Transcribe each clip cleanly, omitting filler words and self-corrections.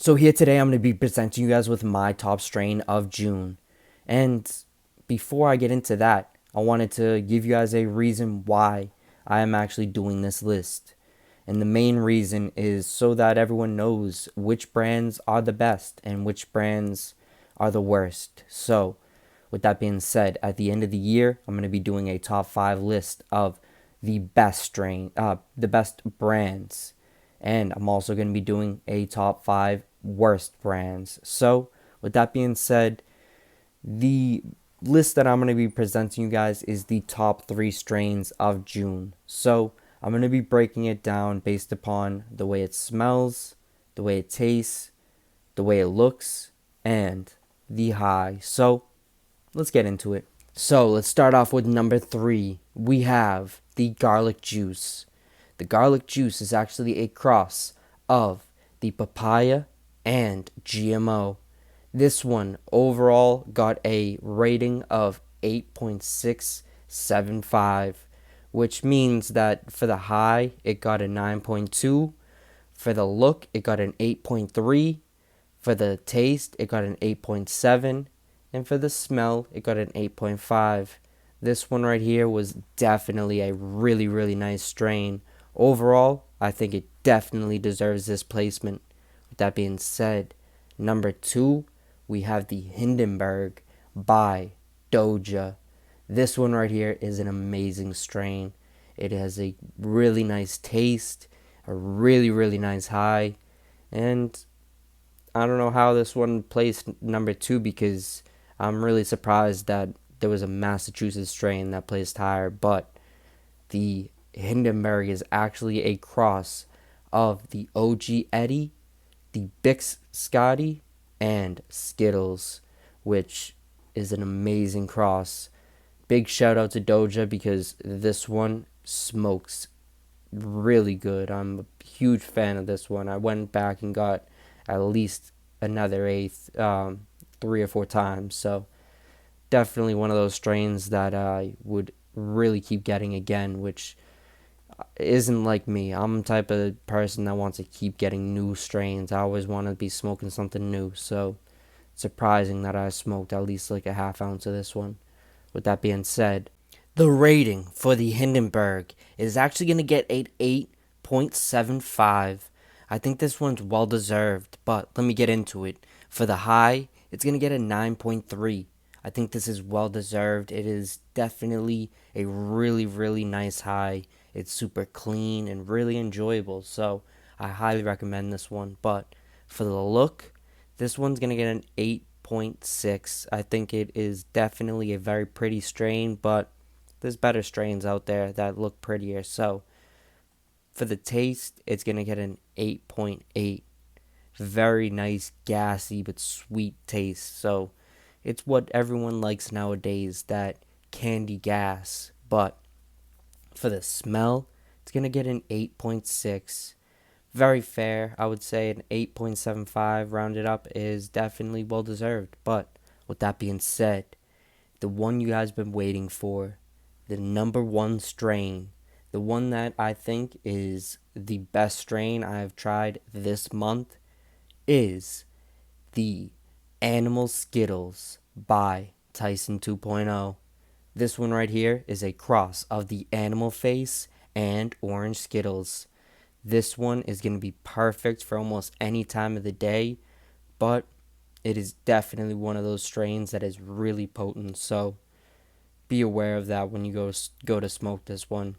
So here today I'm going to be presenting you guys with my top strain of June. And before I get into that, I wanted to give you guys a reason why I am actually doing this list. And the main reason is so that everyone knows which brands are the best and which brands are the worst. So, with that being said, at the end of the year, I'm going to be doing a top 5 list of the best brands, and I'm also going to be doing a top 5 worst brands. So, with that being said, the list that I'm going to be presenting you guys is the top 3 strains of June. So, I'm going to be breaking it down based upon the way it smells, the way it tastes, the way it looks, and the high. So, let's get into it. So, let's start off with number 3. We have the garlic juice. The garlic juice is actually a cross of the papaya and GMO. This one overall got a rating of 8.675, which means that for the high, it got a 9.2. For the look, it got an 8.3. For the taste, it got an 8.7. And for the smell, it got an 8.5. This one right here was definitely a really, really nice strain. Overall, I think it definitely deserves this placement. With that being said, number 2, we have the Hindenburg by Doja. This one right here is an amazing strain. It has a really nice taste, a really, really nice high, and I don't know how this one placed number 2 because I'm really surprised that there was a Massachusetts strain that placed higher, but the Hindenburg is actually a cross of the OG Eddie, the Bix Scotty, and Skittles, which is an amazing cross. Big shout out to Doja because this one smokes really good. I'm a huge fan of this one. I went back and got at least another eighth 3 or 4 times. So definitely one of those strains that I would really keep getting again, which isn't like me. I'm the type of person that wants to keep getting new strains. I always want to be smoking something new. So surprising that I smoked at least like a half ounce of this one. With that being said, the rating for the Hindenburg is actually going to get an 8.75. I think this one's well deserved, but let me get into it. For the high, it's going to get a 9.3. I think this is well deserved. It is definitely a really, really nice high. It's super clean and really enjoyable, so I highly recommend this one. But for the look, this one's going to get an 8.6. I think it is definitely a very pretty strain, but there's better strains out there that look prettier. So for the taste, it's going to get an 8.8. Very nice, gassy, but sweet taste. So it's what everyone likes nowadays, that candy gas. But for the smell, it's going to get an 8.6. Very fair. I would say an 8.75 rounded up is definitely well deserved. But with that being said, the one you guys been waiting for, the number 1 strain, the one that I think is the best strain I have tried this month, is the Animal Skittles by Tyson 2.0. This one right here is a cross of the Animal Face and Orange Skittles. This one is going to be perfect for almost any time of the day, but it is definitely one of those strains that is really potent. So be aware of that when you go to smoke this one.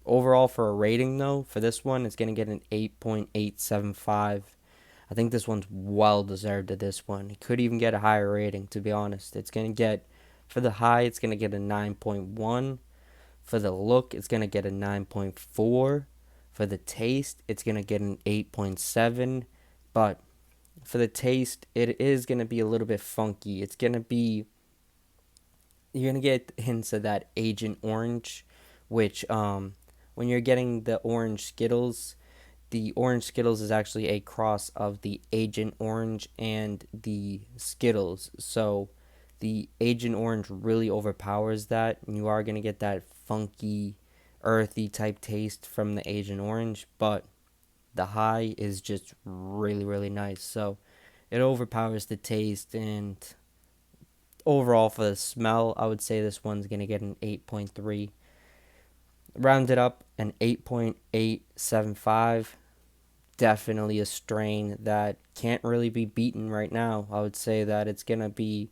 Overall, for a rating though, for this one, it's going to get an 8.875. I think this one's well deserved of this one. It could even get a higher rating, to be honest. It's going to get, for the high, it's going to get a 9.1. For the look, it's going to get a 9.4. For the taste, it's going to get an 8.7. But for the taste, it is going to be a little bit funky. It's going to be, you're going to get hints of that Agent Orange, which when you're getting the orange Skittles, the orange Skittles is actually a cross of the Agent Orange and the Skittles. So the Agent Orange really overpowers that, and you are going to get that funky, earthy type taste from the Agent Orange. But the high is just really, really nice. So it overpowers the taste, and overall for the smell, I would say this one's going to get an 8.3. Rounded up, an 8.875. Definitely a strain that can't really be beaten right now. I would say that it's going to be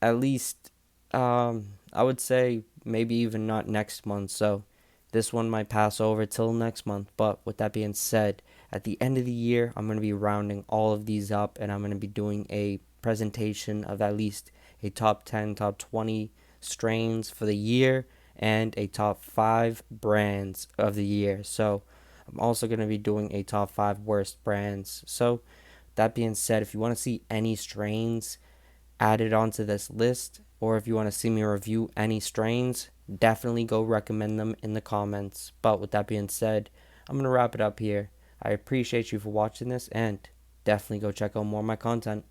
at least, I would say maybe even not next month. So this one might pass over till next month. But with that being said, at the end of the year, I'm going to be rounding all of these up, and I'm going to be doing a presentation of at least a top 10, top 20 strains for the year and a top 5 brands of the year. So I'm also going to be doing a top 5 worst brands. So that being said, if you want to see any strains added onto this list, or if you want to see me review any strains, definitely go recommend them in the comments. But with that being said, I'm going to wrap it up here. I appreciate you for watching this, and definitely go check out more of my content.